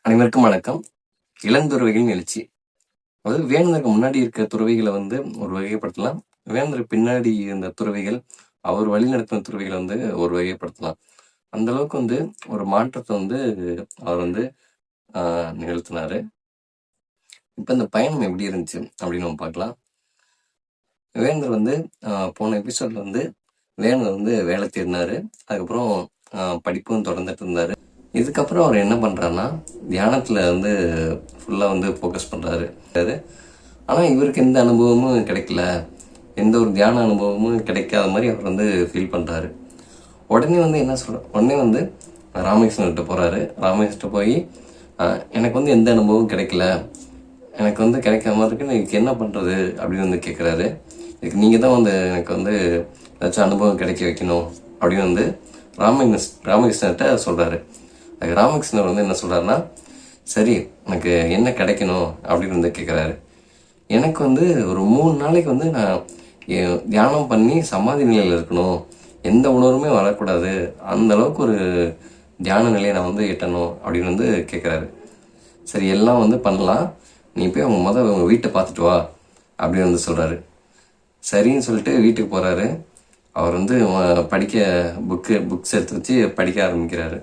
அனைவருக்கும் வணக்கம். இளந்துறவிகளின் எழுச்சி. அதாவது வேணுதருக்கு முன்னாடி இருக்க துறவிகளை ஒரு வகைப்படுத்தலாம். வேணுதருக்கு பின்னாடி இருந்த துறவிகள், அவர் வழிநடத்தின துறவிகளை ஒரு வகைப்படுத்தலாம். அந்த அளவுக்கு ஒரு மாற்றத்தை அவர் ஆ நிகழ்த்தினாரு. இப்ப இந்த பயணம் எப்படி இருந்துச்சு அப்படின்னு நம்ம பார்க்கலாம். வேணுதர் போன எபிசோட்ல வேணுதர் வேலை தேடினாரு. அதுக்கப்புறம் படிப்பும் தொடர்ந்துட்டு இருந்தாரு. இதுக்கப்புறம் அவர் என்ன பண்றாருன்னா, தியானத்துல ஃபுல்லா ஃபோக்கஸ் பண்றாரு. ஆனா இவருக்கு எந்த அனுபவமும் கிடைக்கல. எந்த ஒரு தியான அனுபவமும் கிடைக்காத மாதிரி அவர் ஃபீல் பண்றாரு. உடனே என்ன சொல்ற உடனே ராமகிருஷ்ணர்கிட்ட போறாரு. ராமகிருஷ்ணர்கிட்ட போய் எனக்கு எந்த அனுபவமும் கிடைக்கல, எனக்கு கிடைக்காம இருக்கு, எனக்கு என்ன பண்றது அப்படின்னு கேட்கிறாரு. இதுக்கு நீங்க தான் எனக்கு ஏதாச்சும் அனுபவம் கிடைக்க வைக்கணும் அப்படின்னு ராமகிருஷ்ணர்கிட்ட சொல்றாரு. அதுக்கு ராமகிருஷ்ணர் என்ன சொல்றாருன்னா, சரி எனக்கு என்ன கிடைக்கணும் அப்படின்னு கேட்குறாரு. எனக்கு ஒரு 3 நாளைக்கு நான் தியானம் பண்ணி சமாதி நிலையில் இருக்கணும், எந்த உணர்வுமே வரக்கூடாது, அந்த அளவுக்கு ஒரு தியான நிலையை நான் எட்டணும் அப்படின்னு கேட்குறாரு. சரி எல்லாம் பண்ணலாம், நீ போய் உங்க வீட்டை பார்த்துட்டு வா அப்படின்னு சொல்றாரு. சரின்னு சொல்லிட்டு வீட்டுக்கு போறாரு. அவர் படிக்க புக்ஸ் எடுத்து வச்சு படிக்க ஆரம்பிக்கிறாரு.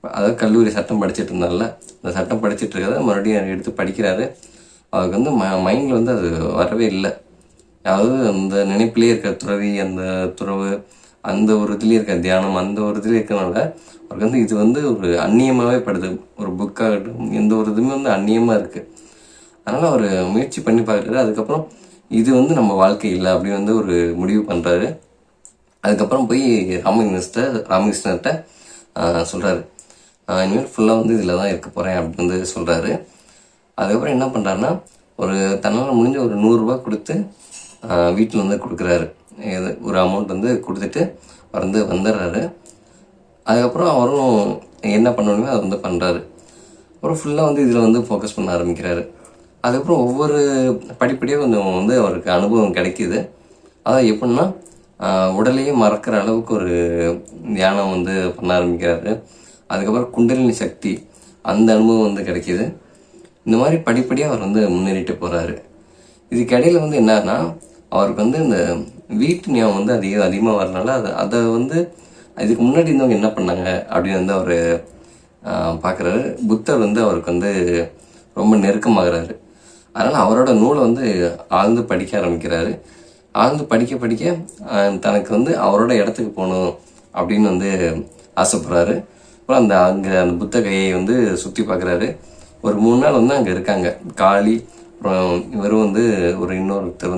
அதாவது கல்லூரி சட்டம் படிச்சுட்டு இருந்தால, அந்த சட்டம் படிச்சுட்டு இருக்கிறத மறுபடியும் எடுத்து படிக்கிறாரு. அவருக்கு மைண்டில் அது வரவே இல்லை. அதாவது அந்த நினைப்பிலே இருக்க துறவி, அந்த துறவு, அந்த ஒரு இதுலேயே இருக்க தியானம், அந்த ஒரு இதுலேயே இருக்கிறனால அவருக்கு இது ஒரு அந்நியமாகவே படுது. ஒரு புக்காகட்டும், எந்த ஒரு இதுவுமே அந்நியமாக இருக்குது. அதனால் அவர் முயற்சி பண்ணி பார்க்குறாரு. அதுக்கப்புறம் இது நம்ம வாழ்க்கை இல்லை அப்படின்னு ஒரு முடிவு பண்ணுறாரு. அதுக்கப்புறம் போய் ராமகிருஷ்ணர்கிட்ட சொல்கிறாரு, இனிமேல் ஃபுல்லாக இதில் தான் இருக்க போகிறேன் அப்படின்னு சொல்கிறாரு. அதுக்கப்புறம் என்ன பண்ணுறாருன்னா, தன்னால் முடிஞ்ச ஒரு 100 ரூபா கொடுத்து வீட்டில் கொடுக்குறாரு. ஒரு அமௌண்ட் கொடுத்துட்டு அவர் வந்துடுறாரு. அதுக்கப்புறம் அவரும் என்ன பண்ணணுமே அதை பண்ணுறாரு. அப்புறம் ஃபுல்லாக இதில் ஃபோக்கஸ் பண்ண ஆரம்பிக்கிறாரு. அதுக்கப்புறம் ஒவ்வொரு படிப்படியாக கொஞ்சம் அவருக்கு அனுபவம் கிடைக்கிது. அதான் எப்படின்னா, உடலையே மறக்கிற அளவுக்கு ஒரு தியானம் பண்ண ஆரம்பிக்கிறாரு. அதுக்கப்புறம் குண்டலினி சக்தி, அந்த அனுபவம் கிடைக்கிது. இந்த மாதிரி படிப்படியாக அவர் முன்னேறிட்டு போகிறாரு. இதுக்கு இடையில என்னன்னா, அவருக்கு இந்த வீட்டு ஞாபகம் அதிகமாக வரனால அதை இதுக்கு முன்னாடி இருந்தவங்க என்ன பண்ணாங்க அப்படின்னு அவர் பார்க்குறாரு. புத்தர் அவருக்கு ரொம்ப நெருக்கமாகறாரு. அதனால் அவரோட நூலை ஆழ்ந்து படிக்க ஆரம்பிக்கிறாரு. ஆழ்ந்து படிக்க படிக்க தனக்கு அவரோட இடத்துக்கு போகணும் அப்படின்னு ஆசைப்படுறாரு. அப்புறம் அந்த புத்தகையை சுற்றி பார்க்குறாரு. ஒரு 3 நாள் அங்கே இருக்காங்க. காளி, அப்புறம் இவரும் ஒரு இன்னொருத்தர்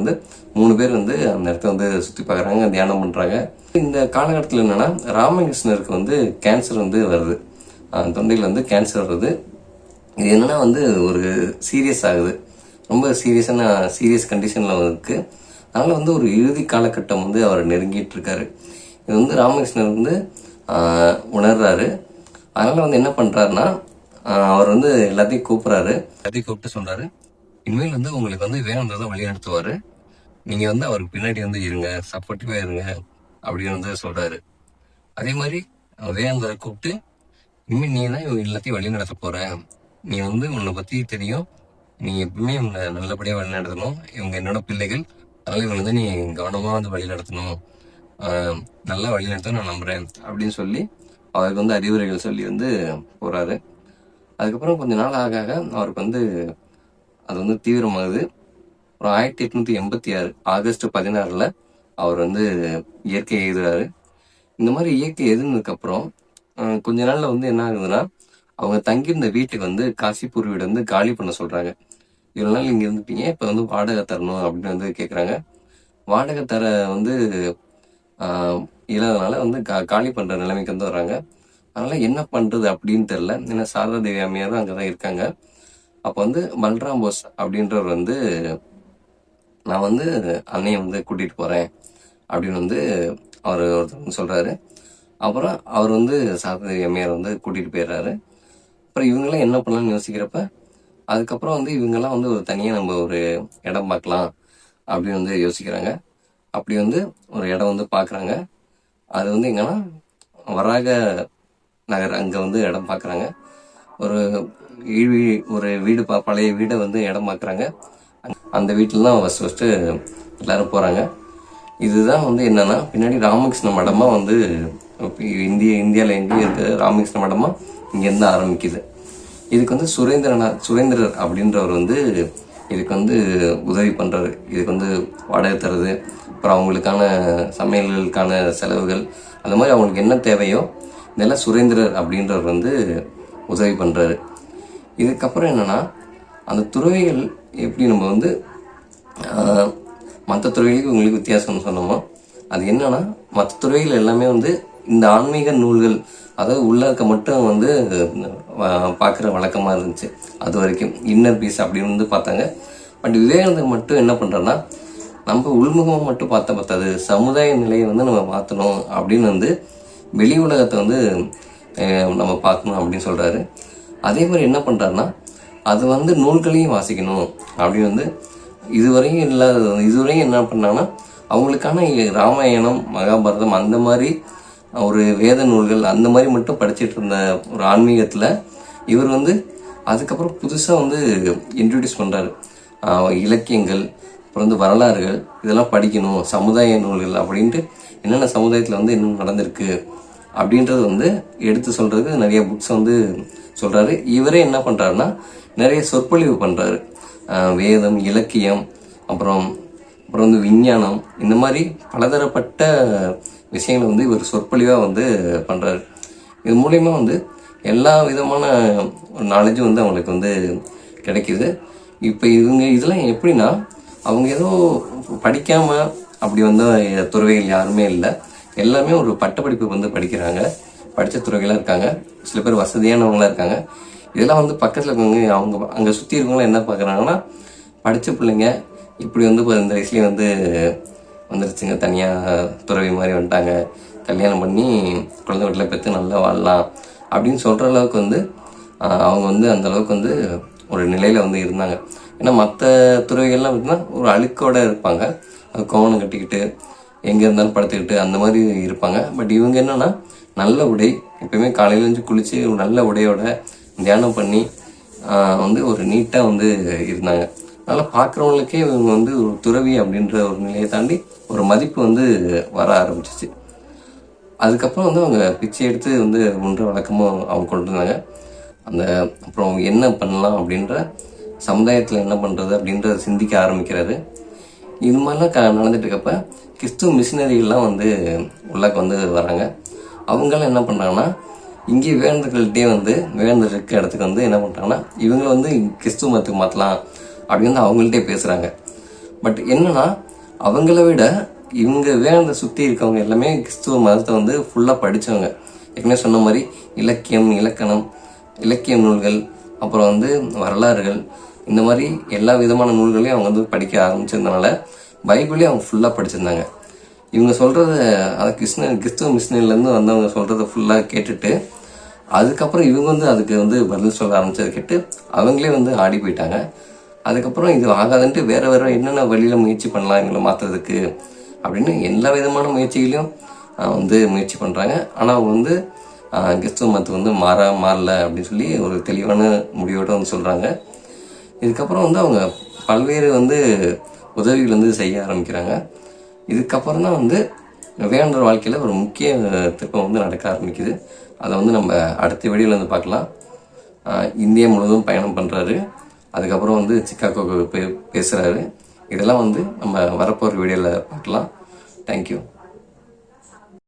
3 பேர் அந்த இடத்த சுற்றி பார்க்குறாங்க, தியானம் பண்ணுறாங்க. இந்த காலகட்டத்தில் என்னன்னா, ராமகிருஷ்ணருக்கு கேன்சர் வருது. தொண்டையில் கேன்சர் வருது. இது என்னன்னா ஒரு சீரியஸ் ஆகுது. ரொம்ப சீரியஸ் கண்டிஷனில் இருக்கு. அதனால ஒரு இறுதி காலகட்டம் அவர் நெருங்கிட்டு இருக்காரு. இது ராமகிருஷ்ணர் உணர்றாரு. அதனால என்ன பண்றாருன்னா, அவர் எல்லாத்தையும் கூப்பிடுறாரு. எல்லாத்தையும் கூப்பிட்டு சொல்றாரு, இனிமேல் உங்களுக்கு வேணுன்றதை வழி நடத்துவாரு, நீங்க அவருக்கு பின்னாடி இருங்க, சப்போர்ட்டிவா இருங்க அப்படின்னு சொல்றாரு. அதே மாதிரி வேணுன்றதை கூப்பிட்டு, இனிமேல் நீ தான் இவங்க எல்லாத்தையும் வழி நடத்த போற, நீ உன்னை பத்தி தெரியும், நீ எப்பவுமே இவங்க நல்லபடியா வழி நடத்தணும், இவங்க என்னோட பிள்ளைகள், அதனால இவங்க நீ கவனமா வழி நடத்தணும், நல்லா வழி நடத்த நான் நம்புறேன் அப்படின்னு சொல்லி அவருக்கு அறிவுரைகள் சொல்லி போறாரு. அதுக்கப்புறம் கொஞ்ச நாள் ஆக ஆக அவருக்கு அது தீவிரமாகுது. அப்புறம் 1886 ஆகஸ்ட் 16 அவர் இயற்கை எழுதுறாரு. இந்த மாதிரி இயற்கை எழுதுனதுக்கு அப்புறம் கொஞ்ச நாள்ல என்ன ஆகுதுன்னா, அவங்க தங்கியிருந்த வீட்டுக்கு காசிப்பூர் வீடு காலி பண்ண சொல்றாங்க. இவ்வளவு நாள் இங்க இருந்துட்டீங்க, இப்ப வாடகை தரணும் அப்படின்னு கேக்குறாங்க. வாடகை தர இல்லாதனால காலி பண்ற நிலைமைக்கு வர்றாங்க. அதனால என்ன பண்றது அப்படின்னு தெரியல. ஏன்னா சாரதா தேவி அம்மையாரும் அங்கதான் இருக்காங்க. அப்ப பல்ராம் போஸ் அப்படின்றவர் நான் அன்னையை கூட்டிட்டு போறேன் அப்படின்னு அவர் ஒருத்தர் சொல்றாரு. அப்புறம் அவர் சாரதா தேவி அம்மையார் கூட்டிட்டு போயிடுறாரு. அப்புறம் இவங்கெல்லாம் என்ன பண்ணலாம்னு யோசிக்கிறப்ப, அதுக்கப்புறம் இவங்கெல்லாம் ஒரு தனியா நம்ம ஒரு இடம் பார்க்கலாம் அப்படின்னு யோசிக்கிறாங்க. அப்படி ஒரு இடம் பாக்குறாங்க. அது எங்கன்னா வராக நகர், அங்க இடம் பாக்குறாங்க. ஒரு ஒரு வீடு பழைய வீடை வந்து இடம் பார்க்குறாங்க. அந்த வீட்டில் தான் ஃபஸ்ட்டு எல்லாரும் போகிறாங்க. இதுதான் வந்து என்னன்னா பின்னாடி ராமகிருஷ்ண மடமாக வந்து இந்தியாவில் எங்கேயும் இருக்குது ராமகிருஷ்ண மடமாக இங்கேருந்து ஆரம்பிக்குது. இதுக்கு வந்து சுரேந்திரர் அப்படின்றவர் வந்து இதுக்கு வந்து உதவி பண்ணுறாரு. இதுக்கு வந்து வாடகை தருது, அப்புறம் அவங்களுக்கான சமையல்களுக்கான செலவுகள், அந்த மாதிரி அவங்களுக்கு என்ன தேவையோ இதெல்லாம் சுரேந்திரர் அப்படின்றவர் வந்து உதவி பண்ணுறாரு. இதுக்கப்புறம் என்னென்னா அந்த துறவிகள் எப்படி நம்ம வந்து மற்ற துறைகளுக்கு உங்களுக்கு வித்தியாசம்னு சொன்னோமோ, அது என்னன்னா மற்ற துறைகள் எல்லாமே வந்து இந்த ஆன்மீக நூல்கள், அதாவது உள்ளாக்க மட்டும் வந்து பார்க்குற வழக்கமாக இருந்துச்சு. அது வரைக்கும் இன்னர் பீஸ் அப்படின்னு வந்து பார்த்தாங்க. பட் விவேகானந்தர் மட்டும் என்ன பண்ணுறோன்னா, நம்ம உள்முகமாக மட்டும் பார்த்தா பார்த்தாது, சமுதாய நிலையை வந்து நம்ம மாற்றணும் அப்படின்னு வந்து வெளி உலகத்தை வந்து நம்ம பார்க்கணும் அப்படின்னு சொல்கிறாரு. அதே மாதிரி என்ன பண்ணுறாருன்னா, அது வந்து நூல்களையும் வாசிக்கணும் அப்படின்னு வந்து இதுவரையும் என்ன பண்ணாங்கன்னா, அவங்களுக்கான ராமாயணம் மகாபாரதம் அந்த மாதிரி ஒரு வேத நூல்கள் அந்த மாதிரி மட்டும் படிச்சுட்டு இருந்த ஒரு ஆன்மீகத்தில் இவர் வந்து அதுக்கப்புறம் புதுசாக வந்து இன்ட்ரடியூஸ் பண்ணுறாரு. இலக்கியங்கள், அப்புறம் வந்து வரலாறுகள், இதெல்லாம் படிக்கணும், சமுதாய நூல்கள் அப்படின்ட்டு என்னென்ன சமுதாயத்தில் வந்து என்ன நடந்திருக்கு அப்படின்றது வந்து எடுத்து சொல்கிறதுக்கு நிறைய புக்ஸ் வந்து சொல்கிறாரு. இவரே என்ன பண்ணுறாருன்னா நிறைய சொற்பொழிவு பண்ணுறாரு. வேதம், இலக்கியம், அப்புறம் வந்து விஞ்ஞானம், இந்த மாதிரி பலதரப்பட்ட விஷயங்களை வந்து இவர் சொற்பொழிவாக வந்து பண்ணுறாரு. இது மூலயமா வந்து எல்லா விதமான நாலேஜும் வந்து அவங்களுக்கு வந்து கிடைக்கிது. இப்போ இதெல்லாம் எப்படின்னா, அவங்க ஏதோ படிக்காமல் அப்படி வந்து துறவிகள் யாருமே இல்லை, எல்லாமே ஒரு பட்டப்படிப்பு வந்து படிக்கிறாங்க, படித்த துறவிகளாக இருக்காங்க, சில பேர் வசதியானவங்களாக இருக்காங்க. இதெல்லாம் வந்து பக்கத்தில் இருக்கவங்க அவங்க அங்கே சுற்றி இருக்கவங்களாம் என்ன பார்க்குறாங்கன்னா, படித்த பிள்ளைங்க இப்படி வந்து இந்த வயசுலேயே வந்து வந்துருச்சுங்க, தனியாக துறவி மாதிரி வந்துட்டாங்க, கல்யாணம் பண்ணி குழந்தை வீட்டில் பெற்று நல்லா வாழலாம் அப்படின்னு சொல்கிற அளவுக்கு வந்து அவங்க வந்து அந்த அளவுக்கு வந்து ஒரு நிலையில் வந்து இருந்தாங்க. ஏன்னா மற்ற துறவிகள்லாம் பார்த்தீங்கன்னா ஒரு அழுக்கோடு இருப்பாங்க, கோவணம் கட்டிக்கிட்டு எங்கே இருந்தாலும் படுத்துக்கிட்டு அந்த மாதிரி இருப்பாங்க. பட் இவங்க என்னென்னா நல்ல உடை, எப்பயுமே காலையில் இருந்து குளித்து ஒரு நல்ல உடையோட தியானம் பண்ணி வந்து ஒரு நீட்டாக வந்து இருந்தாங்க. அதனால் பார்க்குறவங்களுக்கே இவங்க வந்து ஒரு துறவி அப்படின்ற ஒரு நிலையை தாண்டி ஒரு மதிப்பு வந்து வர ஆரம்பிச்சிச்சு. அதுக்கப்புறம் வந்து அவங்க பிச்சை எடுத்து வந்து ஒன்ற வழக்கமும் அவங்க கொண்டு இருந்தாங்க. அப்புறம் அவங்க என்ன பண்ணலாம் அப்படின்ற, சமுதாயத்தில் என்ன பண்ணுறது அப்படின்றத சிந்திக்க ஆரம்பிக்கிறாரு. இது மாதிரிலாம் நடந்துட்டு இருக்கப்ப கிறிஸ்துவ மிஷினரிகள்லாம் வந்து உள்ளாக்க வந்து வராங்க. அவங்களாம் என்ன பண்ணுறாங்கன்னா, இங்கே விவேகானந்தர்கள்ட்டே வந்து விவேகானந்தர் இருக்க இடத்துக்கு வந்து என்ன பண்ணுறாங்கன்னா, இவங்களை வந்து கிறிஸ்துவ மதத்துக்கு மாற்றலாம் அப்படின்னு வந்து அவங்கள்ட்டே பேசுகிறாங்க. பட் என்னன்னா, அவங்கள விட இவங்க விவேகானந்தர் சுற்றி இருக்கவங்க எல்லாமே கிறிஸ்துவ மதத்தை வந்து ஃபுல்லாக படித்தவங்க. ஏற்கனவே சொன்ன மாதிரி இலக்கியம், இலக்கிய நூல்கள், அப்புறம் வந்து வரலாறுகள், இந்த மாதிரி எல்லா விதமான நூல்களையும் அவங்க வந்து படிக்க ஆரம்பிச்சிருந்தனால பைபிளே அவங்க ஃபுல்லாக படிச்சிருந்தாங்க. இவங்க சொல்கிறத, அதை கிறிஸ்துவ மிஷினரிலேருந்து வந்தவங்க சொல்கிறத ஃபுல்லாக கேட்டுட்டு அதுக்கப்புறம் இவங்க வந்து அதுக்கு வந்து பதில் சொல்ல ஆரம்பித்ததை கேட்டு அவங்களே வந்து ஆடி போயிட்டாங்க. அதுக்கப்புறம் இது ஆகாதுன்ட்டு வேறு என்னென்ன வழியில் முயற்சி பண்ணலாம் இவங்களை மாற்றுறதுக்கு அப்படின்னு எல்லா விதமான முயற்சிகளையும் வந்து முயற்சி பண்ணுறாங்க. ஆனால் அவங்க வந்து கிறிஸ்துவ மதத்துக்கு வந்து மாறல அப்படின்னு சொல்லி ஒரு தெளிவான முடிவோடு வந்து சொல்கிறாங்க. இதுக்கப்புறம் வந்து அவங்க பல்வேறு வந்து உதவிகள் வந்து செய்ய ஆரம்பிக்கிறாங்க. இதுக்கப்புறம் தான் வந்து விவேகானந்தர் வாழ்க்கையில் ஒரு முக்கிய திருப்பம் வந்து நடக்க ஆரம்பிக்குது. அதை வந்து நம்ம அடுத்த வீடியோவில் வந்து பார்க்கலாம். இந்தியா முழுவதும் பயணம் பண்ணுறாரு, அதுக்கப்புறம் வந்து சிக்காகோவுக்கு பேசுகிறாரு. இதெல்லாம் வந்து நம்ம வரப்போகிற வீடியோவில் பார்க்கலாம். தேங்க்யூ.